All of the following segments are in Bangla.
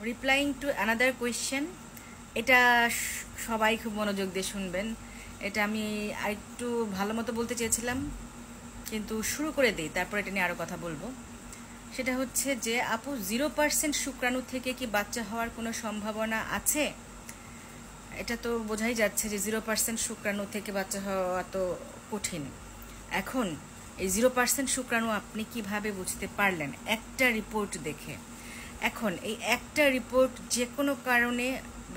রিপ্লাইং টু অ্যানাদার কোয়েশ্চেন, এটা সবাই খুব মনোযোগ দিয়ে শুনবেন। এটা আমি আরেকটু ভালো মতো বলতে চেয়েছিলাম, কিন্তু শুরু করে দিই, তারপর এটা নিয়ে আরও কথা বলবো। সেটা হচ্ছে যে আপু 0% শুক্রাণু থেকে কি বাচ্চা হওয়ার কোনো সম্ভাবনা আছে? এটা তো বোঝাই যাচ্ছে যে 0% শুক্রাণু থেকে বাচ্চা হওয়া তো কঠিন। এখন এই 0% শুক্রাণু আপনি কিভাবে বুঝতে পারলেন? একটা রিপোর্ট দেখে। এখন এই একটা রিপোর্ট যে কোনো কারণে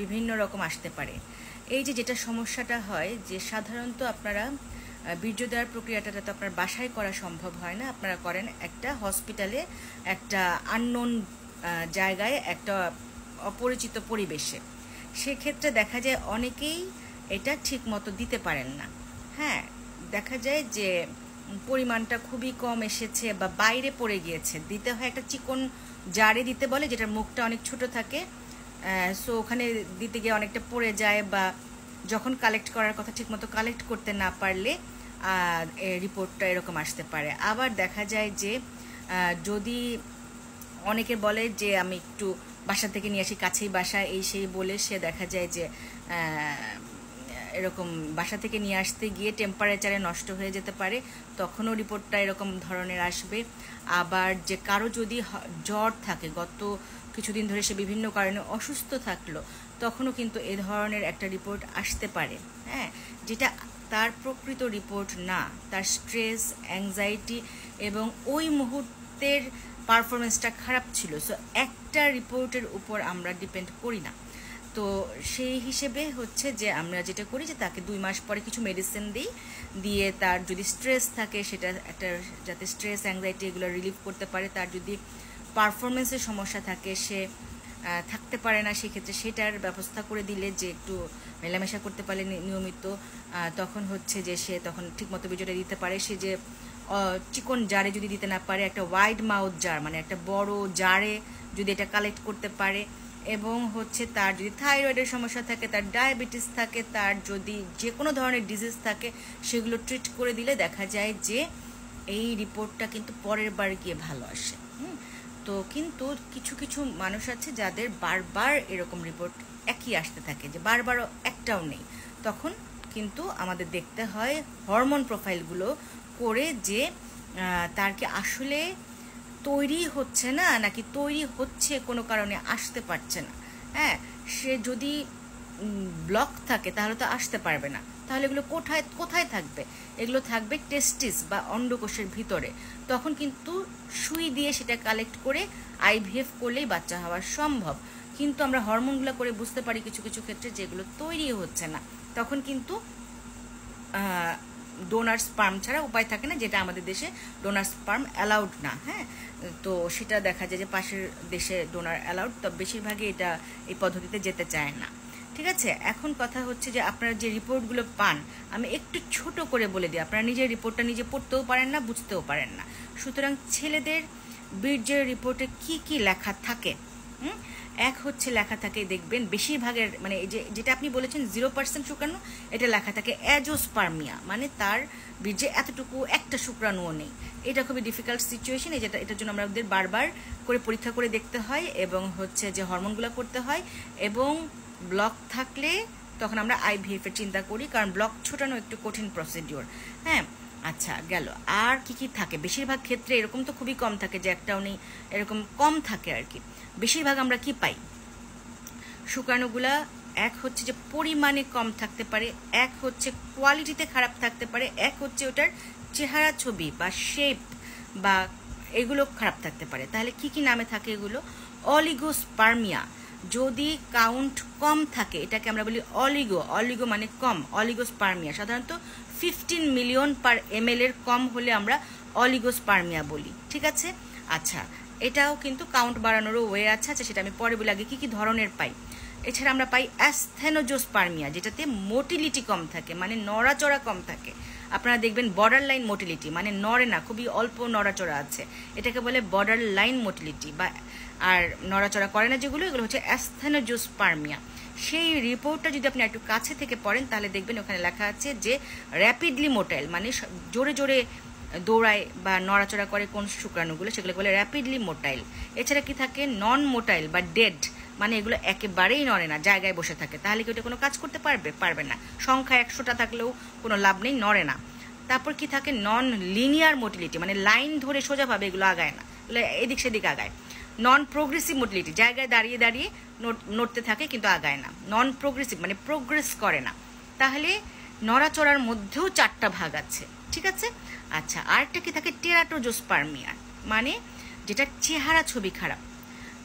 বিভিন্ন রকম আসতে পারে। এই যে যেটা সমস্যাটা হয় যে সাধারণত আপনারা বীর্য দেওয়ার প্রক্রিয়াটা তো আপনার বাসায় করা সম্ভব হয় না, আপনারা করেন একটা হসপিটালে, একটা আননোন জায়গায়, একটা অপরিচিত পরিবেশে। সেক্ষেত্রে দেখা যায় অনেকেই এটা ঠিক মতো দিতে পারেন না। হ্যাঁ, দেখা যায় যে পরিমাণটা খুবই কম এসেছে বা বাইরে পড়ে গিয়েছে, দিতে হয় একটা চিকন জারে দিতে বলে, যেটার মুখটা অনেক ছোট থাকে। সো ওখানে দিতে গিয়ে অনেকটা পড়ে যায়, বা যখন কালেক্ট করার কথা ঠিকমতো কালেক্ট করতে না পারলে রিপোর্টটা এরকম আসতে পারে। আবার দেখা যায় যে যদি অনেকে বলে যে আমি একটু বাসা থেকে নিয়ে আসি, কাছেই বাসা, এই সেই বলে সে দেখা যায় যে এরকম বাসা থেকে নিয়ে আসতে গিয়ে টেম্পারেচারে নষ্ট হয়ে যেতে পারে, তখনও রিপোর্টটা এরকম ধরনের আসবে। আবার যে কারো যদি জ্বর থাকে, গত কিছুদিন ধরে সে বিভিন্ন কারণে অসুস্থ থাকলো, তখনও কিন্তু এ ধরনের একটা রিপোর্ট আসতে পারে। হ্যাঁ, যেটা তার প্রকৃত রিপোর্ট না, তার স্ট্রেস, অ্যাংজাইটি এবং ওই মুহূর্তের পারফরমেন্সটা খারাপ ছিল। সো একটা রিপোর্টের উপর আমরা ডিপেন্ড করি না। তো সেই হিসেবে হচ্ছে যে আমরা যেটা করি যে তাকে 2 মাস পরে কিছু মেডিসিন দিই, দিয়ে তার যদি স্ট্রেস থাকে সেটা একটা, যাতে স্ট্রেস, অ্যাংজাইটি এগুলো রিলিভ করতে পারে। তার যদি পারফরমেন্সের সমস্যা থাকে, সে থাকতে পারে না, সেক্ষেত্রে সেটার ব্যবস্থা করে দিলে, যে একটু মেলামেশা করতে পারলে নিয়মিত, তখন হচ্ছে যে সে তখন ঠিকমতো বীর্যটা দিতে পারে। সে যে চিকন জারে যদি দিতে না পারে, একটা ওয়াইড মাউথ জার, মানে একটা বড় জারে যদি এটা কালেক্ট করতে পারে, এবং হচ্ছে তার যদি থাইরয়েডের সমস্যা থাকে, তার ডায়াবেটিস থাকে, তার যদি যে কোনো ধরনের ডিজিজ থাকে, সেগুলো ট্রিট করে দিলে দেখা যায় যে এই রিপোর্টটা কিন্তু পরের বার গিয়ে ভালো আসে। তো কিন্তু কিছু কিছু মানুষ আছে যাদের বারবার এরকম রিপোর্ট একই আসতে থাকে, যে বারবারও একটাও নেই, তখন কিন্তু আমাদের দেখতে হয় হরমোন প্রোফাইলগুলো করে যে তার কি আসলে তৈরি হচ্ছে না, নাকি তৈরি হচ্ছে কোনো কারণে আসতে পারছে না। হ্যাঁ, সে যদি ব্লক থাকে তাহলে তো আসতে পারবে না, তাহলে এগুলো কোথায় কোথায় থাকবে? এগুলো থাকবে টেস্টিস বা অন্ডকোষের ভিতরে। তখন কিন্তু সুই দিয়ে সেটা কালেক্ট করে আইভিএফ করলেই বাচ্চা হওয়া সম্ভব। কিন্তু আমরা হরমোনগুলো করে বুঝতে পারি কিছু কিছু ক্ষেত্রে যেগুলো তৈরি হচ্ছে না, তখন কিন্তু ডোনার স্পার্ম ছাড়া উপায় থাকে না, যেটা আমাদের দেশে ডোনার স্পার্ম অ্যালাউড না। হ্যাঁ, তো সেটা দেখা যায় যে পাশের দেশে ডোনার অ্যালাউড, তো বেশিরভাগই এটা এই পদ্ধতিতে যেতে চায় না। ঠিক আছে, এখন কথা হচ্ছে যে আপনারা যে রিপোর্টগুলো পান, আমি একটু ছোট করে বলে দিই, আপনারা নিজের রিপোর্টটা নিজে পড়তেও পারেন না, বুঝতেও পারেন না। সুতরাং ছেলেদের বীর্যের রিপোর্টে কি কি লেখা থাকে? এক হচ্ছে লেখা থাকে, দেখবেন বেশিরভাগের, মানে এই যেটা আপনি বলেছেন 0% শুক্রাণু, এটা লেখা থাকে অ্যাজোস্পার্মিয়া, মানে তার বীর্যে এতটুকু একটা শুক্রাণুও নেই। এটা খুবই ডিফিকাল্ট সিচুয়েশন, এটার জন্য আমাদের বারবার করে পরীক্ষা করে দেখতে হয়, এবং হচ্ছে যে হরমোনগুলো করতে হয়, এবং ব্লক থাকলে তখন আমরা আইভিএফ এর চিন্তা করি, কারণ ব্লক ছোটানো একটু কঠিন প্রসিডিওর। হ্যাঁ, আচ্ছা গেল। আর কি কি থাকে? বেশিরভাগ ক্ষেত্রে এরকম তো খুবই কম থাকে যে একটাও নেই, এরকম কম থাকে আর কি। বেশিরভাগ আমরা কি পাই? শুক্রাণুগুলা এক হচ্ছে যে পরিমাণে কম থাকতে পারে, এক হচ্ছে কোয়ালিটিতে খারাপ থাকতে পারে, এক হচ্ছে ওটার চেহারা ছবি বা শেপ বা এগুলো খারাপ থাকতে পারে। তাহলে কি কি নামে থাকে এগুলো? অলিগোস্পার্মিয়া, যদি কাউন্ট কম থাকে এটাকে আমরা বলি অলিগো মানে কম, অলিগোস্পার্মিয়া। সাধারণত 15 মিলিয়ন পার ml এর কম হলে আমরা অলিগোস্পার্মিয়া বলি। ঠিক আছে, আচ্ছা এটাও কিন্তু কাউন্ট বাড়ানোরও ওয়ে আছে, আচ্ছা সেটা আমি পরে বলি, আগে কি কি ধরনের পাই। এছাড়া আমরা পাই অ্যাস্থেনোজোস্পার্মিয়া, যেটাতে মোটিলিটি কম থাকে, মানে নড়াচড়া কম থাকে। আপনারা দেখবেন বর্ডার লাইন মোটিলিটি, মানে নড়ে না, খুবই অল্প নড়াচড়া আছে, এটাকে বলে বর্ডার লাইন মোটিলিটি। বা আর নড়াচড়া করে না যেগুলো, এগুলো হচ্ছে অ্যাস্থেনোজোস্পার্মিয়া। সেই রিপোর্টটা যদি আপনি একটু কাছে থেকে পড়েন, তাহলে দেখবেন ওখানে লেখা আছে যে র্যাপিডলি মোটাইল, মানে জোরে জোরে দৌড়ায় বা নড়াচড়া করে কোন শুক্রাণুগুলো, সেগুলো বলে র্যাপিডলি মোটাইল। এছাড়া কি থাকে? নন মোটাইল বা ডেড, মানে এগুলো একেবারেই নড়ে না, জায়গায় বসে থাকে। তাহলে কি ওটা কোনো কাজ করতে পারবে না। সংখ্যা 100টা থাকলেও কোনো লাভ নেই, নড়ে না। তারপর কি থাকে, নন লিনিয়ার মোটিলিটি, মানে লাইন ধরে সোজাভাবে এগুলো আগায় না, এগুলো এদিক সেদিক আগায়। নন প্রোগ্রেসিভ মোটিলিটি, জায়গায় দাঁড়িয়ে দাঁড়িয়ে নড়তে থাকে কিন্তু আগায় না। নন প্রোগ্রেসিভ মানে প্রোগ্রেস করে না। তাহলে নড়াচড়ার মধ্যেও 4টা ভাগ আছে, ঠিক আছে। আচ্ছা, আরেকটা কি থাকে, টেরাটোজোস্পার্মিয়া, মানে যেটা চেহারা ছবি খারাপ,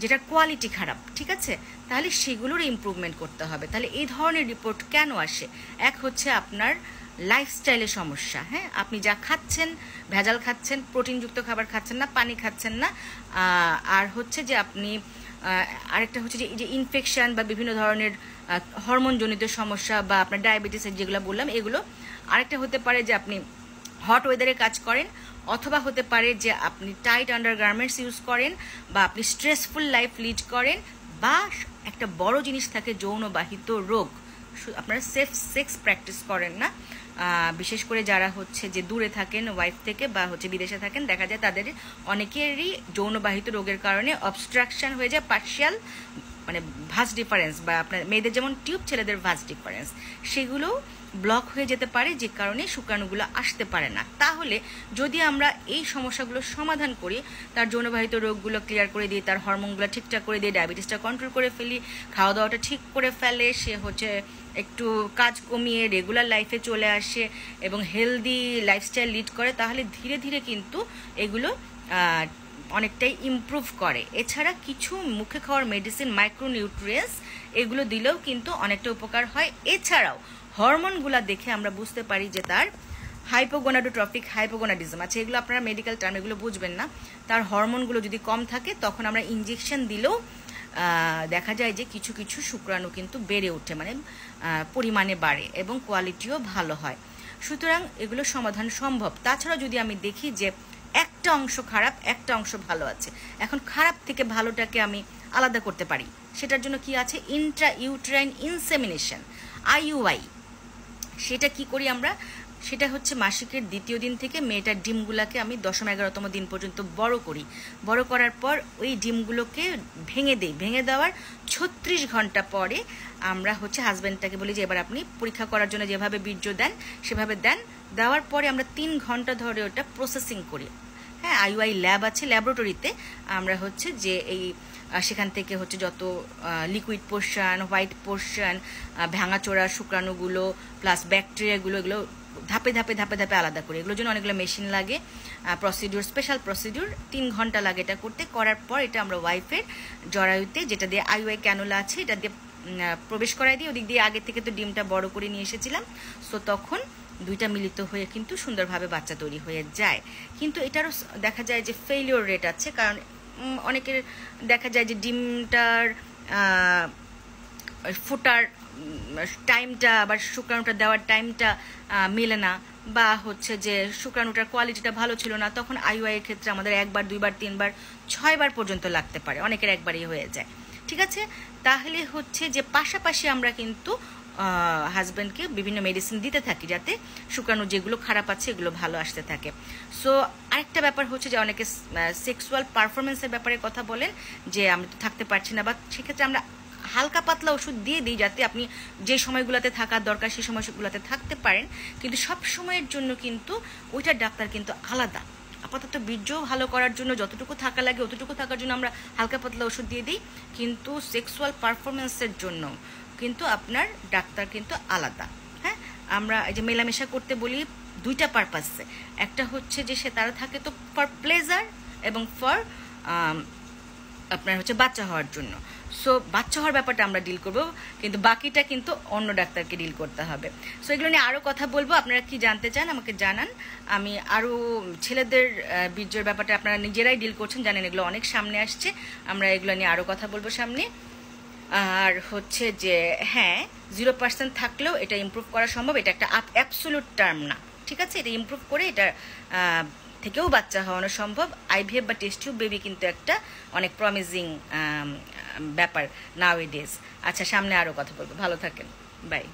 যেটা কোয়ালিটি খারাপ, ঠিক আছে। তাহলে সেগুলোর ইমপ্রুভমেন্ট করতে হবে। তাহলে এই ধরনের রিপোর্ট কেন আসে? এক হচ্ছে আপনার লাইফস্টাইলের সমস্যা, হ্যাঁ, আপনি যা খাচ্ছেন, ভেজাল খাচ্ছেন, প্রোটিনযুক্ত খাবার খাচ্ছেন না, পানি খাচ্ছেন না। আর হচ্ছে যে আপনি আরেকটা হচ্ছে যে এই যে ইনফেকশন বা বিভিন্ন ধরনের হরমোনজনিত সমস্যা বা আপনার ডায়াবেটিসের যেগুলো বললাম এগুলো। আরেকটা হতে পারে যে আপনি হট ওয়েদারে কাজ করেন, অথবা হতে পারে যে আপনি টাইট আন্ডারগার্মেন্টস ইউজ করেন, বা আপনি স্ট্রেসফুল লাইফ লিড করেন, বা একটা বড় জিনিস থাকে যৌনবাহিত রোগ, আপনারা সেফ সেক্স প্র্যাকটিস করেন না। বিশেষ করে যারা হচ্ছে যে দূরে থাকেন ওয়াইফ থেকে বা হচ্ছে বিদেশে থাকেন, দেখা যায় তাদের অনেকেরই যৌনবাহিত রোগের কারণে অবস্ট্রাকশন হয়ে যায়, পার্শিয়াল মানে ভাস ডিফারেন্স, বা আপনার মেয়েদের যেমন টিউব, ছেলেদের ভাস ডিফারেন্স, সেগুলো ব্লক হয়ে যেতে পারে, যে কারণে শুক্রাণুগুলো আসতে পারে না। তাহলে যদি আমরা এই সমস্যাগুলো সমাধান করি, তার যৌনবাহিত রোগগুলো ক্লিয়ার করে দিই, তার হরমোনগুলো ঠিকঠাক করে দিই, ডায়াবেটিসটা কন্ট্রোল করে ফেলি, খাওয়া দাওয়াটা ঠিক করে ফেলে, সে হচ্ছে একটু কাজ কমিয়ে রেগুলার লাইফে চলে আসে এবং হেলদি লাইফস্টাইল লিড করে, তাহলে ধীরে ধীরে কিন্তু এগুলো অনেকটাই ইমপ্রুভ করে। এছাড়া কিছু মুখে খাওয়ার মেডিসিন, মাইক্রোনিউট্রিয়েন্টস, এগুলো দিলেও কিন্তু অনেকটা উপকার হয়। এছাড়াও হরমোনগুলা দেখে আমরা বুঝতে পারি যে তার হাইপোগোনাডোট্রফিক হাইপোগোনাডিজম আছে, এগুলো আপনারা মেডিকেল টার্ম এগুলো বুঝবেন না। তার হরমোনগুলো যদি কম থাকে, তখন আমরা ইনজেকশন দিলেও দেখা যায় যে কিছু কিছু শুক্রাণু কিন্তু বেড়ে ওঠে, মানে পরিমাণে বাড়ে এবং কোয়ালিটিও ভালো হয়। সুতরাং এগুলো সমাধান সম্ভব। তাছাড়া যদি আমি দেখি যে একটা অংশ খারাপ, একটা অংশ ভালো আছে, এখন খারাপ থেকে ভালোটাকে আমি আলাদা করতে পারি, সেটার জন্য কি আছে, ইন্ট্রা ইউটেরাইন ইনসেমিনেশন, IUI। সেটা কি করি আমরা, সেটা হচ্ছে মাসিকের 2য় দিন থেকে মেয়েটার ডিমগুলোকে আমি 10ম 11তম দিন পর্যন্ত বড় করি। বড় করার পর ওই ডিমগুলোকে ভেঙে দিই। ভেঙে দেওয়ার 36 ঘন্টা পরে আমরা হচ্ছে হাজব্যান্ডটাকে বলি যে এবার আপনি পরীক্ষা করার জন্য যেভাবে বীর্য দেন সেভাবে দেন। দেওয়ার পরে আমরা 3 ঘন্টা ধরে ওটা প্রসেসিং করি। হ্যাঁ, IUI ল্যাব আছে, ল্যাবরেটরিতে আমরা হচ্ছে যে এই সেখান থেকে হচ্ছে যত লিকুইড পোর্শন, হোয়াইট পোর্শন, ভাঙাচোরা শুক্রাণুগুলো প্লাস ব্যাকটেরিয়াগুলো, এগুলো ধাপে ধাপে ধাপে ধাপে আলাদা করি। এগুলোর জন্য অনেকগুলো মেশিন লাগে, প্রসিডিউর, স্পেশাল প্রসিডিউর, 3 ঘন্টা লাগে এটা করতে। করার পর এটা আমরা ওয়াইফের জরায়ুতে, যেটা দিয়ে IUI ক্যানুলা আছে, এটা দিয়ে প্রবেশ করাই দিই। ওদিক দিয়ে আগে থেকে তো ডিমটা বড় করে নিয়ে এসেছিলাম, সো তখন দুইটা মিলিত হয়ে কিন্তু সুন্দরভাবে বাচ্চা তৈরি হয়ে যায়। কিন্তু এটারও দেখা যায় যে ফেইলিওর রেট আছে, কারণ অনেকের দেখা যায় যে ডিমটার ফোটার টাইমটা আবার শুক্রাণুটা দেওয়ার টাইমটা মেলে না, বা হচ্ছে যে শুক্রাণুটার কোয়ালিটিটা ভালো ছিল না, তখন IUI এর ক্ষেত্রে আমাদের 1 বার 2 বার 3 বার 6 বার পর্যন্ত লাগতে পারে, অনেকের একবারই হয়ে যায়। ঠিক আছে, তাহলে হচ্ছে যে পাশাপাশি আমরা কিন্তু হাজব্যান্ডকে বিভিন্ন মেডিসিন দিতে থাকি, যাতে শুক্রাণু যেগুলো খারাপ আছে এগুলো ভালো আসতে থাকে। সো আরেকটা ব্যাপার হচ্ছে যে অনেকে সেক্সুয়াল পারফরমেন্সের ব্যাপারে কথা বলেন যে আমি তো থাকতে পারছি না, বা সেক্ষেত্রে আমরা হালকা পাতলা ওষুধ দিয়ে দিই, যাতে আপনি যে সময়গুলোতে থাকার দরকার সেই সময়গুলোতে থাকতে পারেন। কিন্তু সব সময়ের জন্য কিন্তু ওইটার ডাক্তার কিন্তু আলাদা। আপাতত বীর্য ভালো করার জন্য যতটুকু থাকা লাগে অতটুকু থাকার জন্য আমরা হালকা পাতলা ওষুধ দিয়ে দিই, কিন্তু সেক্সুয়াল পারফরমেন্সের জন্য কিন্তু আপনার ডাক্তার কিন্তু আলাদা। হ্যাঁ, আমরা এই যে মেলামেশা করতে বলি 2টা পারপাসে, একটা হচ্ছে যে সে তারা থাকে তো ফর প্লেজার এবং ফর আপনার হচ্ছে বাচ্চা হওয়ার জন্য। সো বাচ্চা হওয়ার ব্যাপারটা আমরা ডিল করব, কিন্তু বাকিটা কিন্তু অন্য ডাক্তারকে ডিল করতে হবে। সো এগুলো নিয়ে আরও কথা বলবো। আপনারা কি জানতে চান আমাকে জানান। আমি আরও ছেলেদের বীর্যের ব্যাপারটা আপনারা নিজেরাই ডিল করছেন, জানেন এগুলো অনেক সামনে আসছে, আমরা এগুলো নিয়ে আরও কথা বলবো সামনে। আর হচ্ছে যে হ্যাঁ, 0% থাকলেও এটা ইমপ্রুভ করা সম্ভব, এটা একটা অ্যাবসোলুট টার্ম না, ঠিক আছে। এটা ইমপ্রুভ করে এটা থেকেও বাচ্চা হওয়ানো সম্ভব। IVF বা টেস্ট টিউব বেবি কিন্তু একটা অনেক প্রমিজিং ব্যাপার নাও এ ডেজ। আচ্ছা, সামনে আরও কথা বলবো। ভালো থাকেন, বাই।